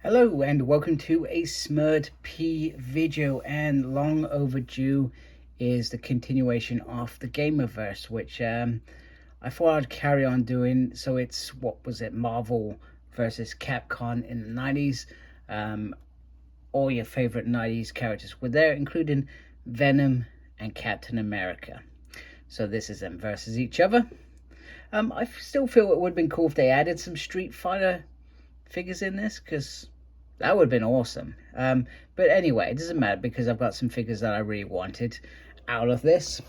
Hello and welcome to a smerdp video, and long overdue is the continuation of the Gamerverse, which I thought I'd carry on doing. So it's, what was it, Marvel versus Capcom in the 90s. All your favorite 90s characters were there, including Venom and Captain America. So this is them versus each other. I still feel it would have been cool if they added some Street Fighter figures in this, because that would have been awesome. But anyway, it doesn't matter because I've got some figures that I really wanted out of this.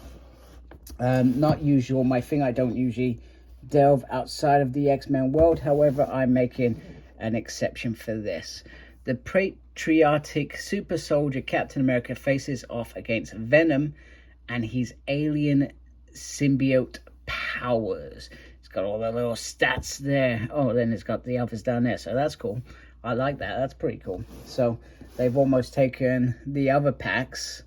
Not usual, my thing. I don't usually delve outside of the X-Men world. However, I'm making an exception for this. The patriotic super soldier Captain America faces off against Venom and his alien symbiote powers. It's got all the little stats there. Oh, then it's got the others down there, so that's cool. I like that. That's pretty cool. So they've almost taken the other packs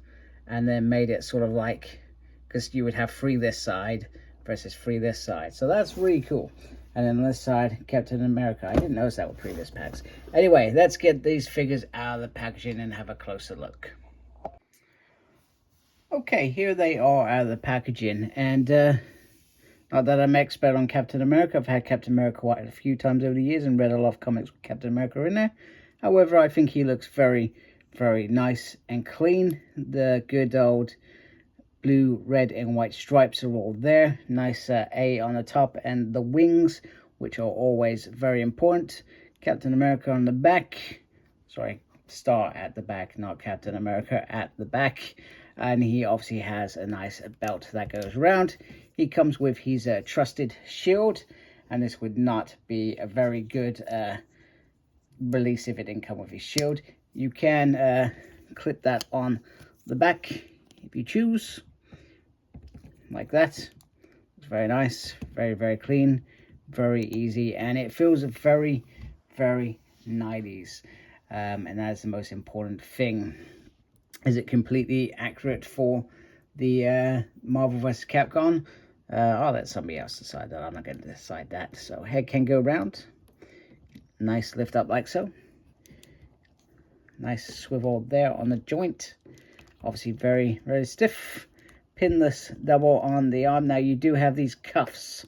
and then made it sort of like, because you would have 3 this side versus 3 this side. So that's really cool. And then on this side, Captain America. I didn't notice that with previous packs. Anyway, let's get these figures out of the packaging and have a closer look. Okay, here they are out of the packaging. And not that I'm expert on Captain America. I've had Captain America quite a few times over the years and read a lot of comics with Captain America in there. However, I think he looks very, very nice and clean. The good old blue, red, and white stripes are all there. Nice A on the top, and the wings, which are always very important. Captain America on the back. Sorry, star at the back, not Captain America at the back. And he obviously has a nice belt that goes around. He comes with his trusted shield, and this would not be a very good release if it didn't come with his shield. You can clip that on the back if you choose, like that. It's very nice, very, very clean, very easy, and it feels very, very 90s. And that is the most important thing. Is it completely accurate for the Marvel vs. Capcom? I'll let somebody else decide that. I'm not going to decide that. So head can go round. Nice lift up like so. Nice swivel there on the joint. Obviously very, very stiff. Pinless double on the arm. Now you do have these cuffs,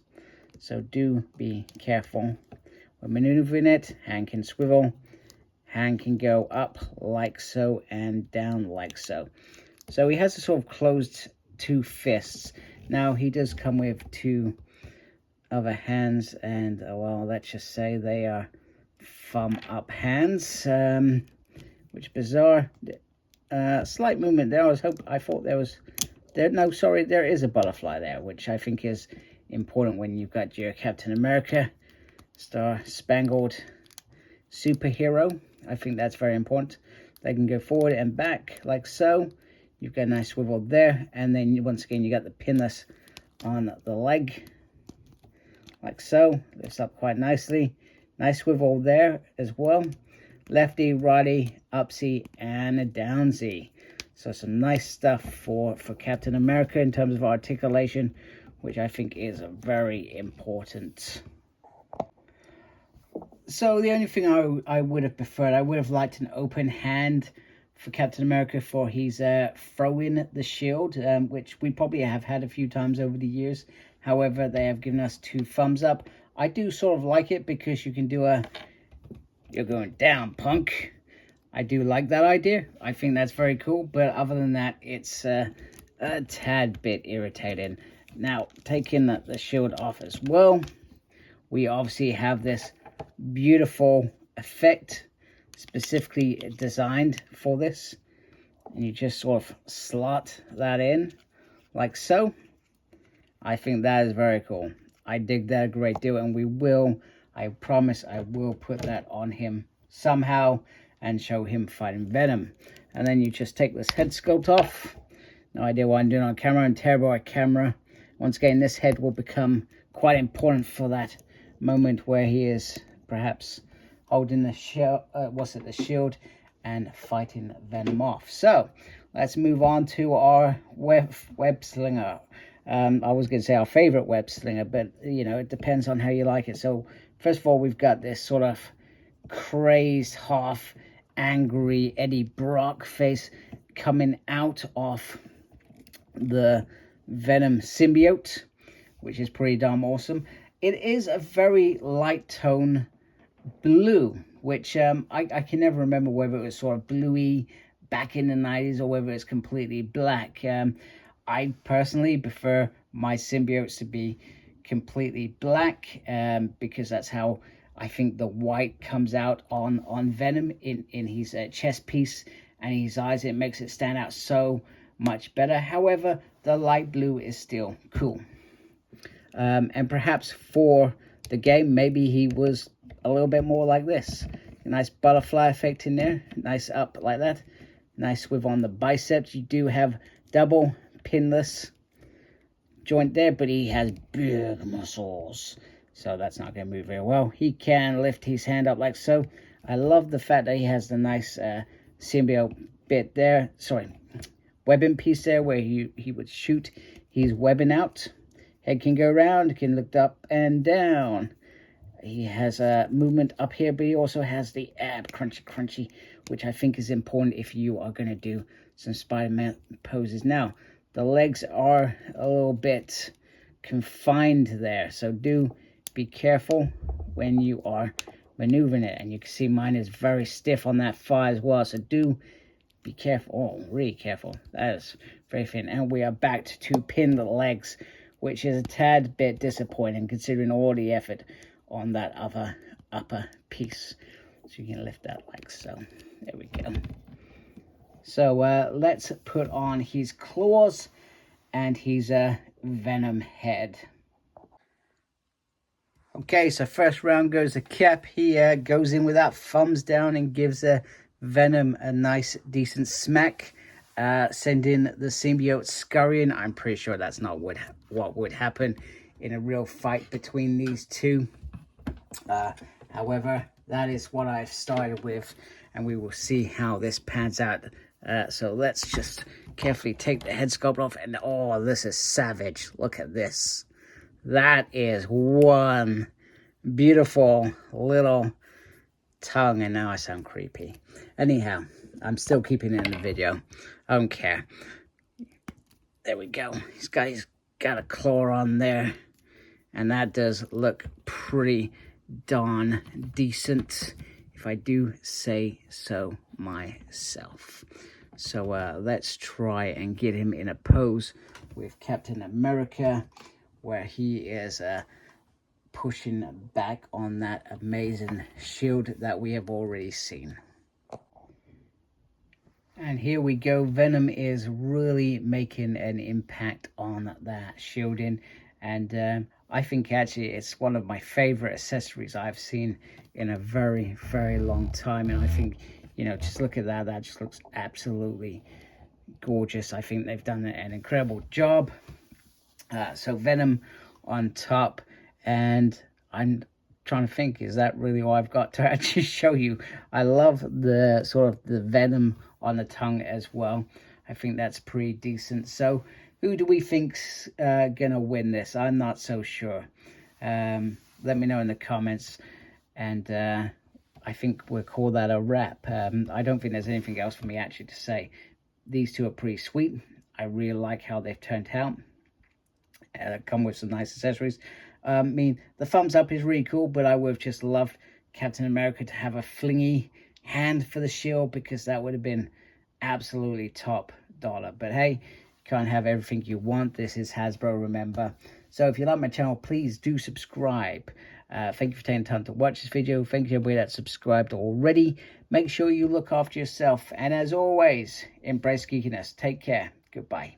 so do be careful when maneuvering it. Hand can swivel. Hand can go up like so and down like so. So he has a sort of closed 2 fists. Now he does come with 2 other hands, and well, let's just say they are thumb up hands, which bizarre. Slight movement there. I thought there was there. No, sorry, there is a butterfly there, which I think is important when you've got your Captain America Star Spangled superhero. I think that's very important. They can go forward and back like so. You've got a nice swivel there, and then once again you got the pinless on the leg like so. Lifts up quite nicely. Nice swivel there as well. Lefty, righty, upsy, and a downsy. So some nice stuff for Captain America in terms of articulation, which I think is very important. So the only thing I would have preferred, I would have liked an open hand for Captain America for his throwing the shield, which we probably have had a few times over the years. However, they have given us 2 thumbs up. I do sort of like it because you can do a, you're going down, punk. I do like that idea. I think that's very cool. But other than that, it's a tad bit irritating. Now, taking the shield off as well, we obviously have this beautiful effect specifically designed for this, and you just sort of slot that in like so. I think that is very cool. I dig that a great deal, and I promise I will put that on him somehow and show him fighting Venom. And then you just take this head sculpt off. No idea what I'm doing on camera. I'm terrible at camera. Once again, this head will become quite important for that moment where he is perhaps holding the shield, the shield, and fighting Venom off. So let's move on to our web slinger. I was going to say our favorite web slinger, but you know, it depends on how you like it. So first of all, we've got this sort of crazed, half angry Eddie Brock face coming out of the Venom symbiote, which is pretty damn awesome. It is a very light tone blue, which I can never remember whether it was sort of bluey back in the 90s or whether it's completely black. I personally prefer my symbiotes to be completely black, because that's how I think the white comes out on Venom in his chest piece and his eyes. It makes it stand out so much better. However, the light blue is still cool. And perhaps for the game, maybe he was a little bit more like this. A nice butterfly effect in there. Nice up like that. Nice with on the biceps. You do have double pinless joint there, but he has big muscles. So that's not going to move very well. He can lift his hand up like so. I love the fact that he has the nice symbiote bit there. Sorry, webbing piece there where he would shoot his webbing out. Head can go around, can look up and down. He has a movement up here, but he also has the ab crunchy, which I think is important if you are going to do some Spider-Man poses. Now, the legs are a little bit confined there, so do be careful when you are maneuvering it. And you can see mine is very stiff on that thigh as well, so do be careful. Oh, really careful. That is very thin. And we are back to pin the legs, which is a tad bit disappointing considering all the effort on that other upper piece. So you can lift that like so. There we go. So let's put on his claws and his Venom head. Okay, so first round goes the Cap. He goes in with that thumbs down and gives Venom a nice decent smack, sending the symbiote scurrying. I'm pretty sure that's not what would happen in a real fight between these two. However, that is what I've started with, and we will see how this pans out. So let's just carefully take the head sculpt off, and oh, this is savage. Look at this. That is one beautiful little tongue, and now I sound creepy. Anyhow, I'm still keeping it in the video. I don't care. There we go. He's got a claw on there, and that does look pretty darn decent, if I do say so myself. So let's try and get him in a pose with Captain America, where he is pushing back on that amazing shield that we have already seen. And here we go. Venom is really making an impact on that shielding, and I think actually it's one of my favorite accessories I've seen in a very, very long time. And I think, you know, just look at that. That just looks absolutely gorgeous. I think they've done an incredible job. So Venom on top, and I'm trying to think, is that really all I've got to actually show you? I love the sort of the Venom on the tongue as well. I think that's pretty decent. So who do we think's gonna win this? I'm not so sure. Let me know in the comments, and I think we'll call that a wrap. I don't think there's anything else for me actually to say. These two are pretty sweet. I really like how they've turned out. Come with some nice accessories. I mean, the thumbs up is really cool, but I would have just loved Captain America to have a flingy hand for the shield, because that would have been absolutely top dollar. But hey, you can't have everything you want. This is Hasbro, remember. So if you like my channel, please do subscribe. Thank you for taking the time to watch this video. Thank you everybody that's subscribed already. Make sure you look after yourself. And as always, embrace geekiness. Take care. Goodbye.